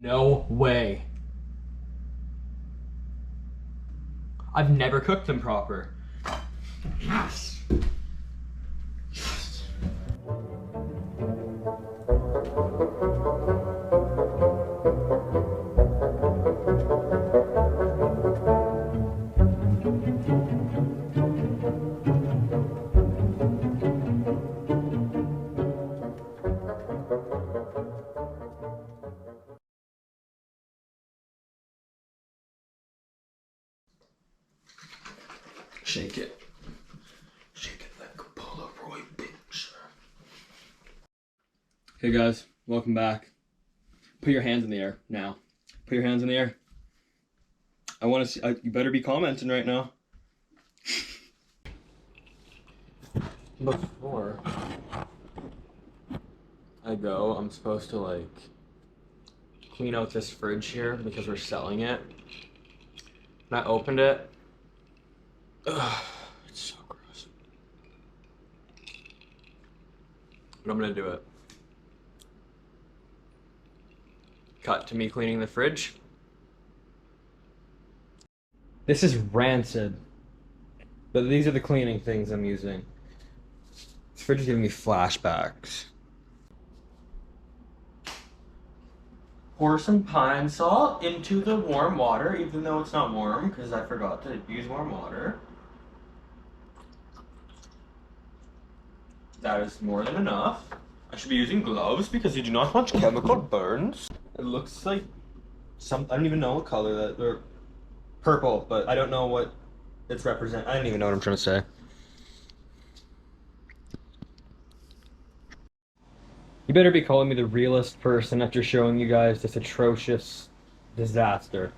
No way. I've never cooked them proper. Yes. Shake it. Shake it like a Polaroid picture. Hey guys, welcome back. Put your hands in the air now. Put your hands in the air. I want to see. You better be commenting right now. Before I go, I'm supposed to like clean out this fridge here because we're selling it. And I opened it. Ugh, it's so gross. But I'm gonna do it. Cut to me cleaning the fridge. This is rancid. But these are the cleaning things I'm using. This fridge is giving me flashbacks. Pour some pine salt into the warm water, even though it's not warm, because I forgot to use warm water. That is more than enough. I should be using gloves because you do not want chemical burns. It looks like I don't even know what color that, they're purple, but I don't know what it's represent. I don't even know what I'm trying to say. You better be calling me the realest person after showing you guys this atrocious disaster.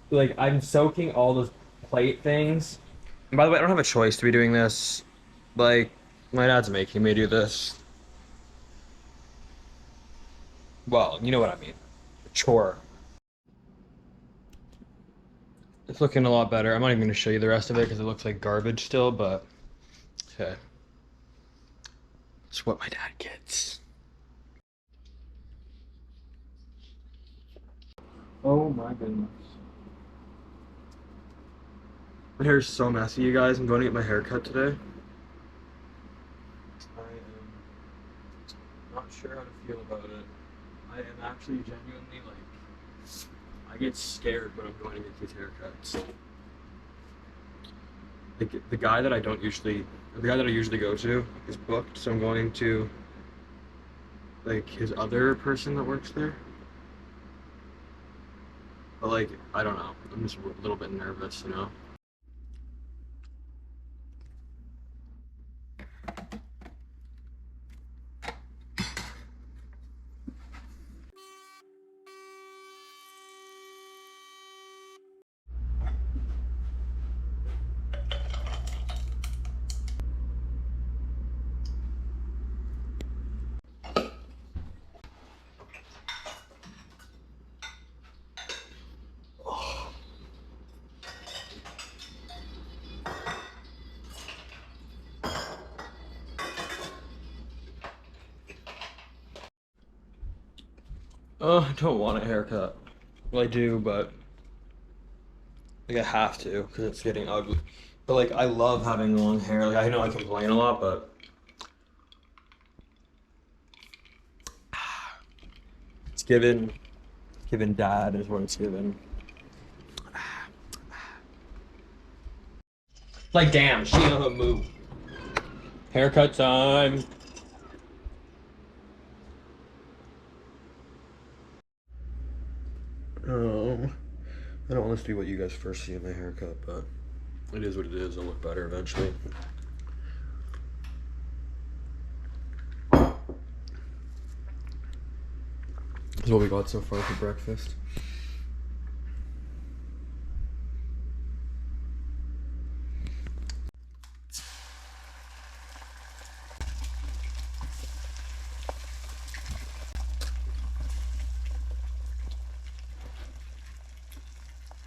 Like, I'm soaking all those plate things. And by the way, I don't have a choice to be doing this. Like, my dad's making me do this. Well, you know what I mean. A chore. It's looking a lot better. I'm not even going to show you the rest of it because it looks like garbage still, but okay. It's what my dad gets. Oh my goodness. My hair is so messy, you guys. I'm going to get my hair cut today. I am not sure how to feel about it. I am actually genuinely like, I get scared when I'm going to get these haircuts. The guy that I usually go to is booked, so I'm going to like his other person that works there. But like, I don't know. I'm just a little bit nervous, you know? Oh, I don't want a haircut. Well, I do, but like I have to because it's getting ugly. But like, I love having long hair. Like, I know I complain a lot, but it's given dad is what it's given. Like, damn, she on a move. Haircut time. I don't want this to be what you guys first see in my haircut, but it is what it is. I'll look better eventually. This is what we got so far for breakfast.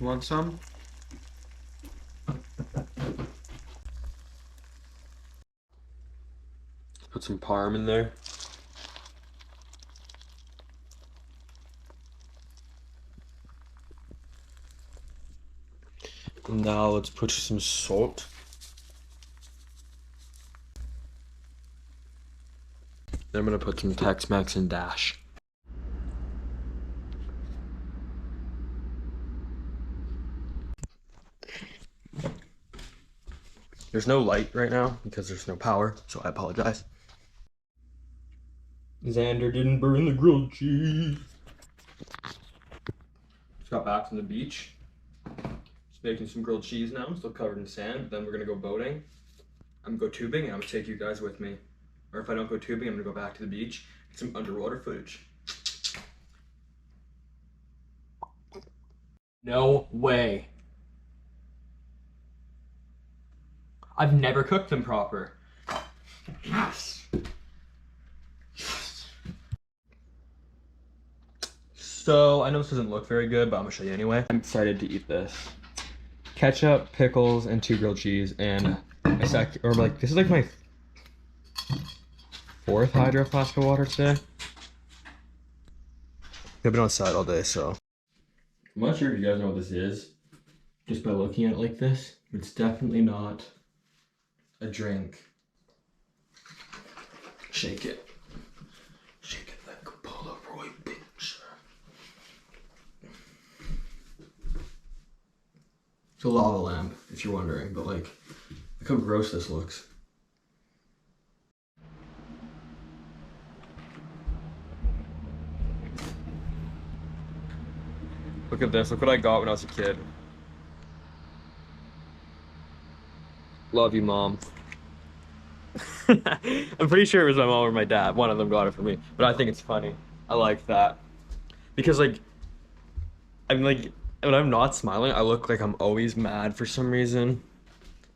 You want some? Put some parm in there. Now let's put some salt. Then I'm gonna put some Tex-Mex and Dash. There's no light right now because there's no power, so I apologize. Xander didn't burn the grilled cheese. Just got back from the beach. Just making some grilled cheese now. I'm still covered in sand. Then we're gonna go boating. I'm gonna go tubing and I'm gonna take you guys with me. Or if I don't go tubing, I'm gonna go back to the beach, get some underwater footage. No way. I've never cooked them proper. Yes. Yes. So, I know this doesn't look very good, but I'm gonna show you anyway. I'm excited to eat this. Ketchup, pickles, and 2 grilled cheese, and this is like my 4th Hydro flask of water today. I've been outside all day, so. I'm not sure if you guys know what this is, just by looking at it like this. It's definitely not a drink. Shake it. Shake it like a Polaroid picture. It's a lava lamp, if you're wondering, but like, look how gross this looks. Look at this, look what I got when I was a kid. Love you, Mom. I'm pretty sure it was my mom or my dad. One of them got it for me, but I think it's funny. I like that. Because like, I'm like, when I'm not smiling, I look like I'm always mad for some reason.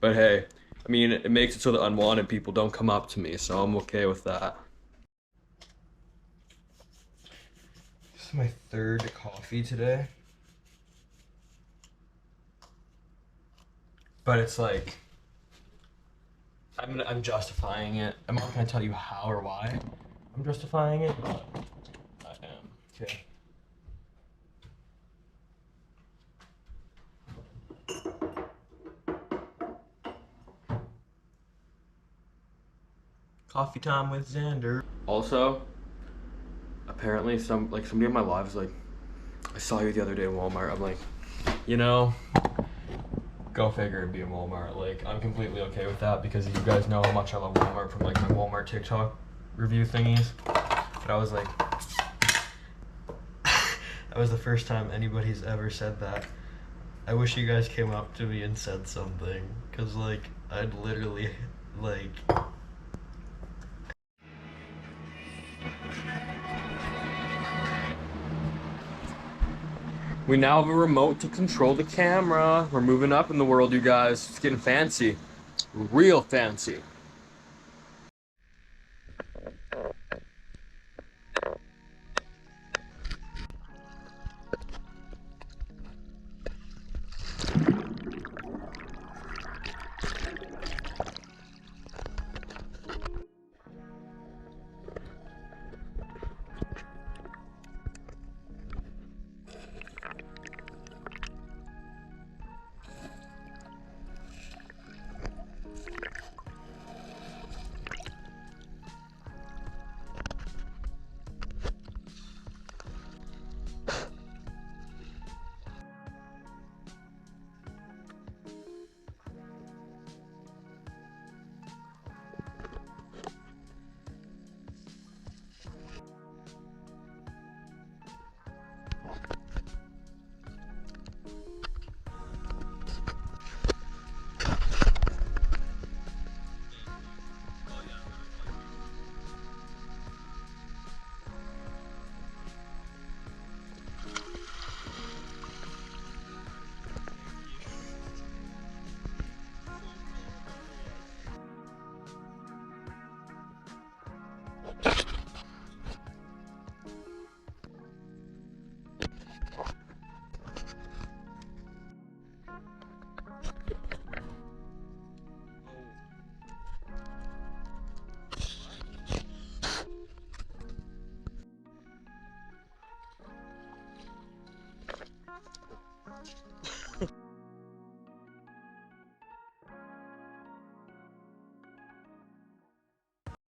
But hey, I mean, it makes it so that unwanted people don't come up to me, so I'm okay with that. This is my 3rd coffee today. But it's like, I'm justifying it. I'm not gonna tell you how or why I'm justifying it, but I am. Okay. Coffee time with Xander. Also, apparently somebody in my life is like, I saw you the other day at Walmart. I'm like, you know, go figure it'd be a Walmart. Like, I'm completely okay with that because you guys know how much I love Walmart from like my Walmart TikTok review thingies. But I was like, that was the first time anybody's ever said that. I wish you guys came up to me and said something, cause like, I'd literally, like. We now have a remote to control the camera. We're moving up in the world, you guys. It's getting fancy. Real fancy.